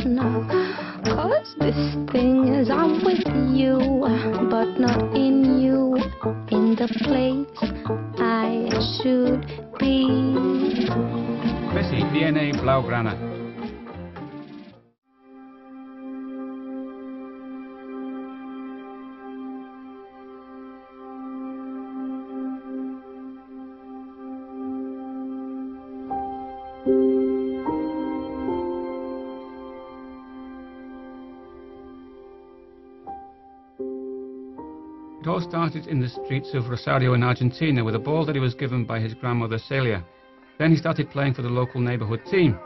now. 'Cause this thing is I'm with you, but not in you, in the place I should be. Messi, DNA Blaugrana. It all started in the streets of Rosario in Argentina with a ball that he was given by his grandmother Celia. Then he started playing for the local neighborhood team.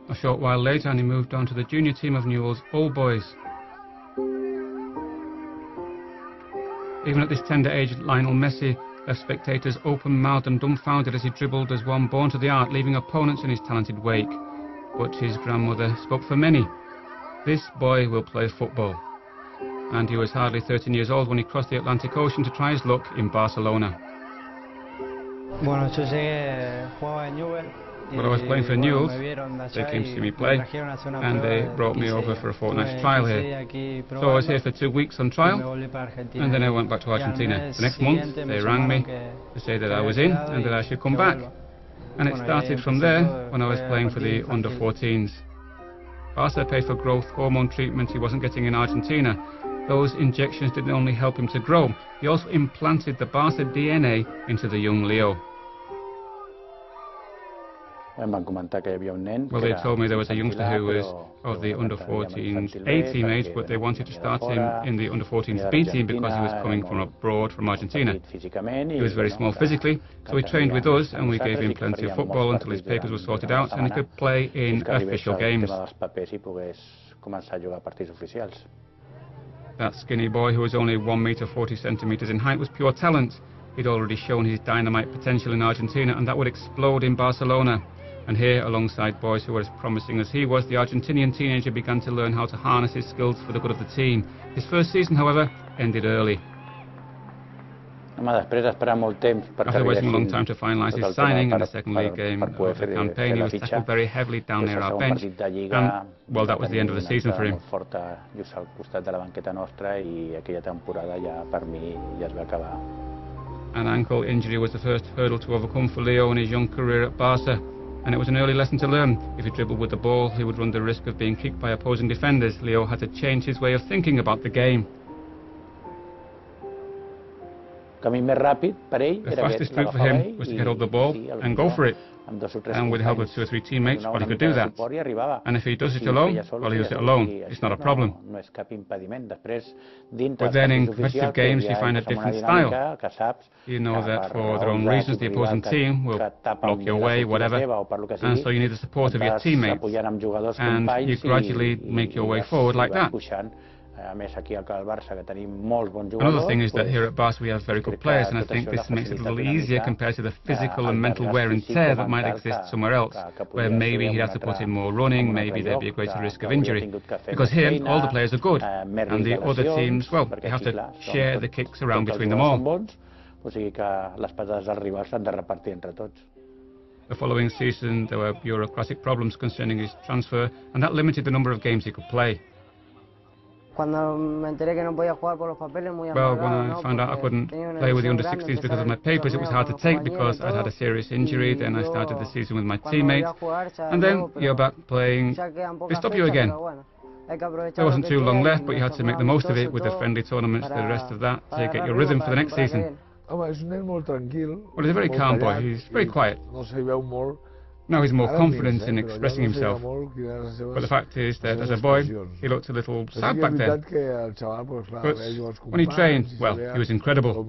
A short while later and he moved on to the junior team of Newell's Old Boys. Even at this tender age, Lionel Messi left spectators open-mouthed and dumbfounded as he dribbled as one born to the art, leaving opponents in his talented wake. But his grandmother spoke for many. This boy will play football. And he was hardly 13 years old when he crossed the Atlantic Ocean to try his luck in Barcelona. Well, I was playing for Newell's, they came to see me play, and they brought me over for a fortnight's trial here. So I was here for 2 weeks on trial, and then I went back to Argentina. The next month, they rang me to say that I was in, and that I should come back. And it started from there, when I was playing for the under-14s. Barca paid for growth hormone treatment he wasn't getting in Argentina. Those injections didn't only help him to grow, he also implanted the Barca DNA into the young Leo. Well, they told me there was a youngster who was of the under-14s A team age, but they wanted to start him in the under-14s B team because he was coming from abroad, from Argentina. He was very small physically, so he trained with us and we gave him plenty of football until his papers were sorted out and he could play in official games. That skinny boy, who was only 1 meter 40 centimeters in height, was pure talent. He'd already shown his dynamite potential in Argentina, and that would explode in Barcelona. And here, alongside boys who were as promising as he was, the Argentinian teenager began to learn how to harness his skills for the good of the team. His first season, however, ended early. After waiting a long time to finalise his signing in the second league game of the campaign, he was tackled very heavily down near our bench, and, well, that was the end of the season for him. An ankle injury was the first hurdle to overcome for Leo in his young career at Barca, and it was an early lesson to learn. If he dribbled with the ball, he would run the risk of being kicked by opposing defenders. Leo had to change his way of thinking about the game. The fastest route for him was to get hold of the ball and go for it. And with the help of 2 or 3 teammates, well, he could do that. And if he does it alone, well, he does it alone. It's not a problem. But then in competitive games, you find a different style. You know that for their own reasons, the opposing team will block your way, whatever, and so you need the support of your teammates. And you gradually make your way forward like that. Another thing is that here at Barca we have very good players, and I think this makes it a little easier compared to the physical and mental wear and tear that might exist somewhere else, where maybe he'd have to put in more running, maybe there'd be a greater risk of injury. Because here, all the players are good, and the other teams, well, they have to share the kicks around between them all. The following season, there were bureaucratic problems concerning his transfer, and that limited the number of games he could play. Well, when I found out I couldn't play with the under-16s because of my papers, it was hard to take because I'd had a serious injury. Then I started the season with my teammates, and then you're back playing. They stop you again. There wasn't too long left, but you had to make the most of it with the friendly tournaments, the rest of that, to get your rhythm for the next season. Well, he's a very calm boy. He's very quiet. Now he's more confident in expressing himself, but the fact is that as a boy, he looked a little sad back then. But when he trained, well, he was incredible.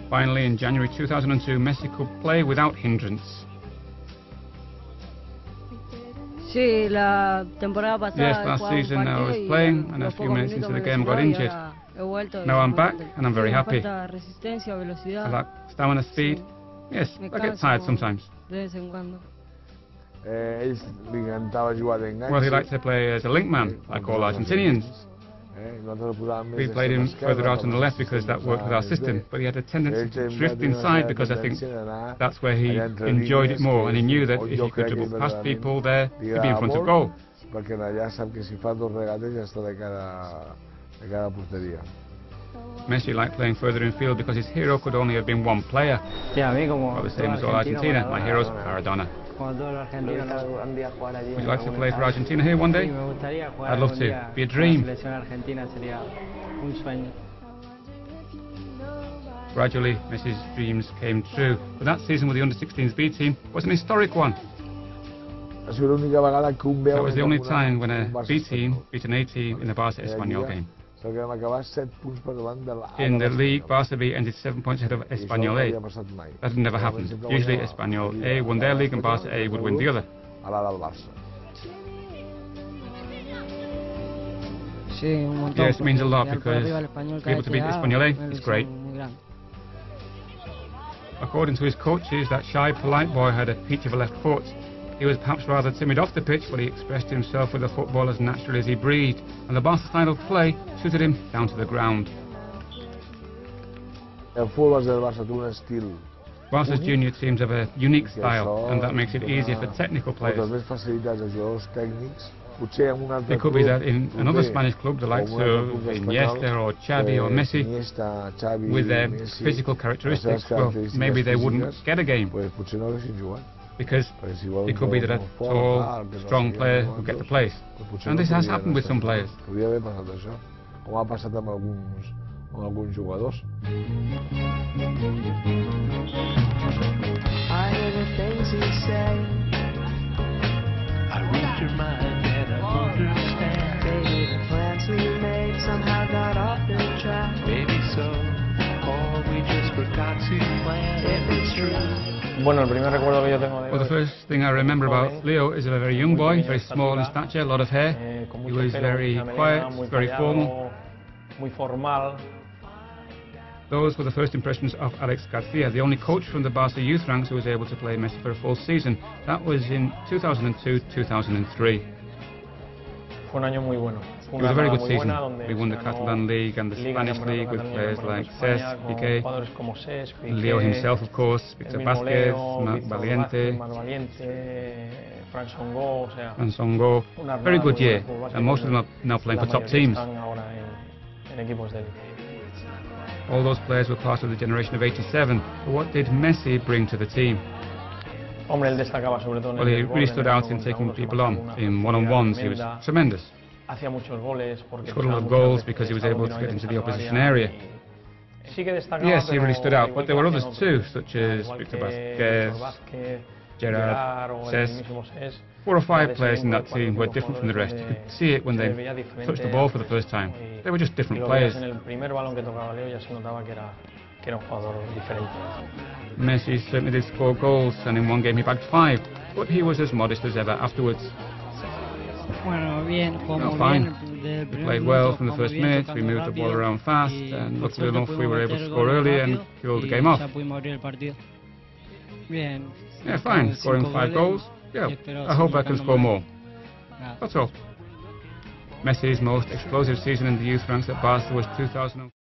Finally, in January 2002, Messi could play without hindrance. Yes, last season I was playing, and a few minutes into the game I got injured. Now I'm back, and I'm very happy. I lack stamina, speed. Yes, I get tired sometimes. Well, he liked to play as a link man, like all Argentinians. We played him further out on the left because that worked with our system, but he had a tendency to drift inside because I think that's where he enjoyed it more, and he knew that if he could dribble past people there, he'd be in front of goal. Messi liked playing further in field because his hero could only have been one player. Well, the same as all Argentina, my hero's Maradona. Would you like to play for Argentina here one day? I'd love to. Be a dream. Gradually, Messi's dreams came true, but that season with the under-16s B team was an historic one. That was the only time when a B team beat an A team in the Barça Espanyol game. In the league, Barça B ended 7 points ahead of Espanyol A. That had never happened. Usually Espanyol A won their league and Barça A would win the other. Yes, it means a lot because to be able to beat Espanyol A is great. According to his coaches, that shy, polite boy had a peach of a left foot. He was perhaps rather timid off the pitch, but he expressed himself with the football as naturally as he breathed, and the Barca style of play suited him down to the ground. Barca's junior teams have a unique style, and that makes it easier for technical players. It could be that in another Spanish club, the likes of Iniesta or Xavi or Messi, with their physical characteristics, well, maybe they wouldn't get a game. Because it could be that a tall, strong player will get the place. And this has happened with some players. I hear the things you say. I read your mind and I understand. Maybe the plans we made somehow got off the track. Maybe so, or we just forgot to plan. If it's true. Well, the first thing I remember about Leo is a very young boy, very small in stature, a lot of hair. He was very quiet, very formal. Those were the first impressions of Alex Garcia, the only coach from the Barca youth ranks who was able to play Messi for a full season. That was in 2002-2003. It was a very good season. We won the Catalan League and the Spanish League with players like Cesc, Piqué, Leo himself, of course, Victor Vázquez, Marc Valiente, and Songo. Very good year, and most of them are now playing for top teams. All those players were part of the generation of '87. But what did Messi bring to the team? Well, he really stood out in taking people on, in one-on-ones. He was tremendous. He scored a lot of goals because he was able to get into the opposition area. Yes, he really stood out, but there were others too, such as Victor Vázquez, Gerard, Cesc. 4 or 5 players in that team were different from the rest. You could see it when they touched the ball for the first time. They were just different players. Messi certainly did score goals, and in one game he bagged 5, but he was as modest as ever afterwards. Fine. We played well from the first minute, we moved the ball around fast, and luckily enough we were able to score early and kill the game off. Yeah, fine, scoring 5 goals. Yeah, I hope I can score more. That's all. Messi's most explosive season in the youth ranks at Barca was 2000.